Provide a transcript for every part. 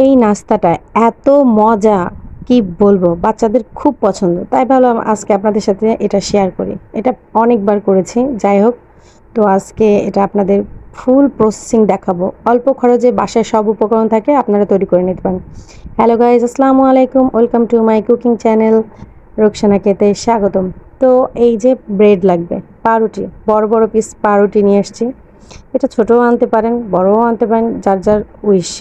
এই নাস্তাটা এত মজা, কি বলবো, বাচ্চাদের খুব পছন্দ। তাই ভাবলাম আজকে আপনাদের সাথে এটা শেয়ার করি। এটা অনেকবার করেছি, যাই হোক। তো আজকে এটা আপনাদের ফুল প্রসেসিং দেখাবো। অল্প খরচে বাসায় সব উপকরণ থাকে, আপনারা তৈরি করে নিতে পারেন। হ্যালো গাইজ, আসসালামু আলাইকুম, welcome to my cooking channel Roksana খেতে স্বাগতম। তো এই যে ব্রেড লাগবে, পাউরুটি, বড় বড় পিস পাউরুটি নিয়ে এসেছি। এটা ছোটও আনতে পারেন, বড়ও আনতে পারেন, যার যার উইশ।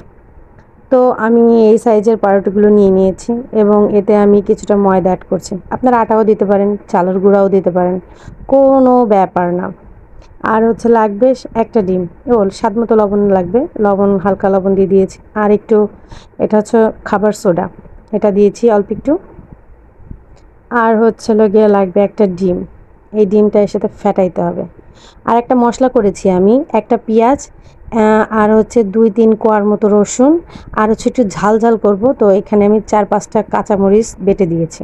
তো আমি এই সাইজের পাউরুটিগুলো নিয়ে নিয়েছি এবং এতে আমি কিছুটা ময়দা অ্যাড করছি। আপনারা আটাও দিতে পারেন, চালের গুঁড়াও দিতে পারেন, কোনো ব্যাপার না। আর হচ্ছে লাগবে একটা ডিম, স্বাদ মতো লবণ লাগবে, লবণ হালকা লবণ দিয়ে দিয়েছি। আর একটু, এটা হচ্ছে খাবার সোডা, এটা দিয়েছি অল্প একটু। আর গিয়ে লাগবে একটা ডিম, এই ডিমটা এর সাথে ফেটাইতে হবে। আর একটা মশলা করেছি আমি, একটা পেঁয়াজ, আর হচ্ছে 2-3 কোয়ার মতো রসুন, আর হচ্ছে একটু ঝাল ঝাল করব, তো এখানে আমি 4-5টা কাঁচামরিচ বেটে দিয়েছি।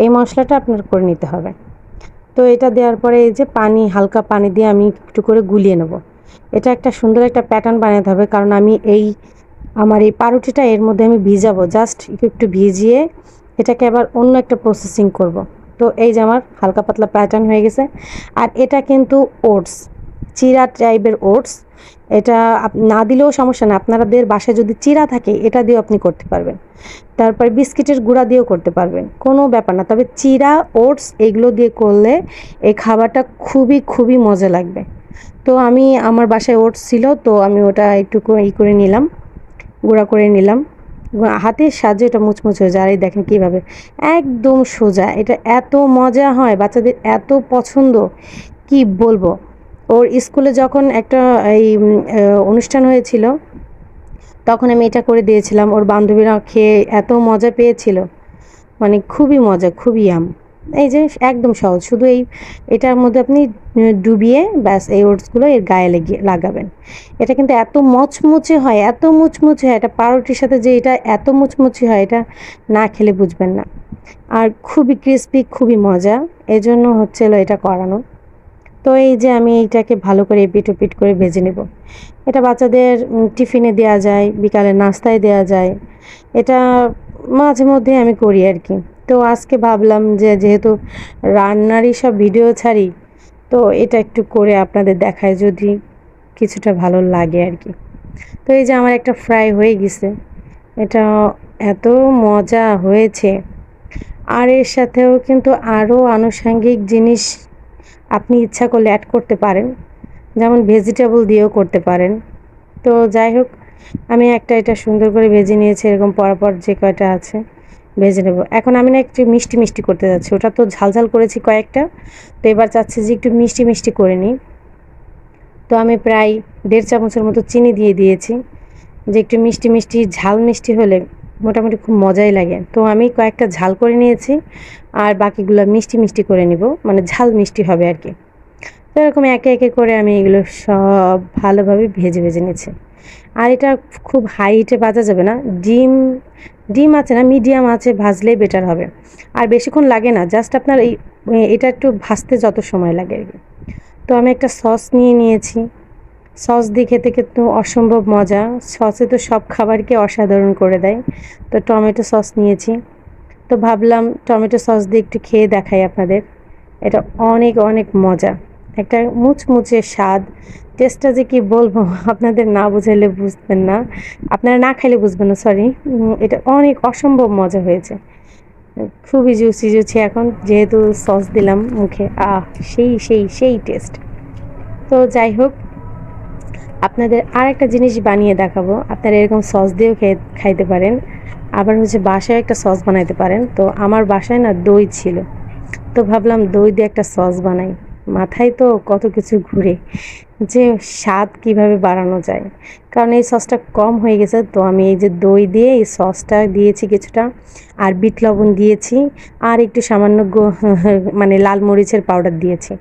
এই মশলাটা আপনার করে নিতে হবে। তো এটা দেওয়ার পরে এই যে পানি, হালকা পানি দিয়ে আমি একটু করে গুলিয়ে নেব। এটা একটা সুন্দর একটা প্যাটার্ন বানাতে হবে, কারণ আমি আমার এই পাউরুটিটা এর মধ্যে আমি ভিজাবো, জাস্ট একটু ভিজিয়ে এটাকে আবার অন্য একটা প্রসেসিং করব। তো এই যে আমার হালকা পাতলা প্যাটার্ন হয়ে গেছে। আর এটা কিন্তু ওটস, চিরা টাইপের ওটস। এটা না দিলেও সমস্যা না, আপনাদের বাসায় যদি চিরা থাকে এটা দিয়েও আপনি করতে পারবেন। তারপর বিস্কিটের গুঁড়া দিয়েও করতে পারবেন, কোনো ব্যাপার না। তবে চিরা, ওটস এগুলো দিয়ে করলে এই খাবারটা খুবই খুবই মজা লাগবে। তো আমার বাসায় ওটস ছিল, তো আমি ওটা একটু করে নিলাম, গুঁড়া করে নিলাম। হাতের সাহায্যে এটা মুচমুচ হয়ে যায়। আর এই দেখেন কীভাবে একদম সোজা। এটা এত মজা হয়, বাচ্চাদের এত পছন্দ, কি বলবো। ওর স্কুলে যখন একটা এই অনুষ্ঠান হয়েছিল, তখন আমি এটা করে দিয়েছিলাম। ওর বান্ধবীরা খেয়ে এত মজা পেয়েছিল, মানে খুবই মজা, খুবই এই যে একদম সহজ, শুধু এটার মধ্যে আপনি ডুবিয়ে ব্যাস এই ওটসগুলো এর গায়ে লাগাবেন। এটা কিন্তু এত মচমুচে হয়, এত মুচমুচে হয়, এটা পাউরুটির সাথে যে এটা এত মুচমুচে হয়, এটা না খেলে বুঝবেন না। আর খুবই ক্রিস্পি, খুবই মজা, এজন্য এটা করানো। তো এই যে আমি এইটাকে ভালো করে এপিট ওপিট করে ভেজে নেব। এটা বাচ্চাদের টিফিনে দেওয়া যায়, বিকালে নাস্তায় দেওয়া যায়। এটা মাঝে মধ্যে আমি করি আর কি। তো আজকে ভাবলাম যে যেহেতু রান্নারই সব ভিডিও ছাড়ি, তো এটা একটু করে আপনাদের দেখায়, যদি কিছুটা ভালো লাগে আর কি। তো এই যে আমার একটা ফ্রাই হয়ে গেছে, এটা এত মজা হয়েছে। আর এর সাথেও কিন্তু আরও আনুষঙ্গিক জিনিস আপনি ইচ্ছা করলে অ্যাড করতে পারেন, যেমন ভেজিটেবল দিয়েও করতে পারেন। তো যাই হোক, আমি এটা সুন্দর করে ভেজে নিয়েছি, এরকম পরপর যে কয়টা আছে ভেজে নেব। এখন আমি না একটু মিষ্টি মিষ্টি করতে যাচ্ছি, ওটা তো ঝাল ঝাল করেছি কয়েকটা, তো এবার চাচ্ছি যে একটু মিষ্টি মিষ্টি করে নিই। তো আমি প্রায় 1.5 চামচের মতো চিনি দিয়ে দিয়েছি, যে একটু মিষ্টি মিষ্টি ঝাল মিষ্টি হলে মোটামুটি খুব মজাই লাগে। তো আমি কয়েকটা ঝাল করে নিয়েছি, আর বাকিগুলো মিষ্টি মিষ্টি করে নিব, মানে ঝাল মিষ্টি হবে আর কি। তো এরকম একে একে করে আমি এগুলো সব ভালোভাবে ভেজে ভেজে নিচ্ছি। আর এটা খুব হাই হিটে ভাজা যাবে না, ডিম আছে না, মিডিয়াম আছে ভাজলেই বেটার হবে। আর বেশিক্ষণ লাগে না, জাস্ট আপনার এটা একটু ভাজতে যত সময় লাগে আর কি। তো আমি একটা সস নিয়ে নিয়েছি, সস দিয়ে খেতে কিন্তু অসম্ভব মজা। সসে তো সব খাবারকে অসাধারণ করে দেয়। তো টমেটো সস নিয়েছি, তো ভাবলাম টমেটো সস দিয়ে একটু খেয়ে দেখাই আপনাদের। এটা অনেক অনেক মজা, একটা মুচমুচে স্বাদ। টেস্টটা যে কি বলবো, আপনাদের না বুঝাইলে বুঝবেন না, আপনারা না খাইলে বুঝবেন না, সরি। এটা অনেক অসম্ভব মজা হয়েছে, খুবই জুসি জুসি। এখন যেহেতু সস দিলাম মুখে, সেই সেই সেই টেস্ট। তো যাই হোক, আপনাদের আর একটা জিনিস বানিয়ে দেখাবো, আপনারা এরকম সস দিয়েও খাইতে পারেন। আবার বাসায় একটা সস বানাইতে পারেন। তো আমার বাসায় না দই ছিল, তো ভাবলাম দই দিয়ে একটা সস বানাই। মাথায় তো কত কিছু ঘুরে, যে স্বাদ কিভাবে বাড়ানো যায়, কারণ এই সসটা কম হয়ে গেছে। তো আমি এই যে দই দিয়ে এই সসটা দিয়েছি কিছুটা, আর বিট লবণ দিয়েছি, আর একটু সামান্য মানে লাল মরিচের পাউডার দিয়েছি।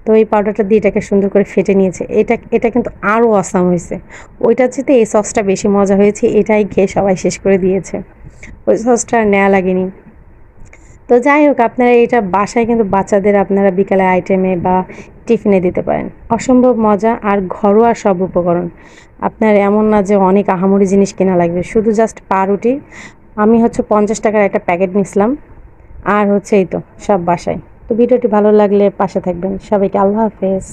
তো এই পাউডারটা দিয়ে এটাকে সুন্দর করে ফেটে নিয়েছে। এটা কিন্তু আরও অসাম হয়েছে, ওইটার চেয়ে এই সসটা বেশি মজা হয়েছে। এটাই খেয়ে সবাই শেষ করে দিয়েছে, ওই সসটা আর নেওয়া লাগেনি। তো যাই হোক, আপনারা এটা বাসায় কিন্তু বাচ্চাদের আপনারা বিকালে আইটেমে বা টিফিনে দিতে পারেন, অসম্ভব মজা আর ঘরোয়া সব উপকরণ। আপনার এমন না যে অনেক আহামরি জিনিস কেনা লাগবে, শুধু জাস্ট পাউরুটি। আমি হচ্ছে 50 টাকার একটা প্যাকেট নিয়েছিলাম, আর হচ্ছে এই তো সব বাসায়। তো ভিডিওটি ভালো লাগলে পাশে থাকবেন। সবাইকে আল্লাহ হাফেজ।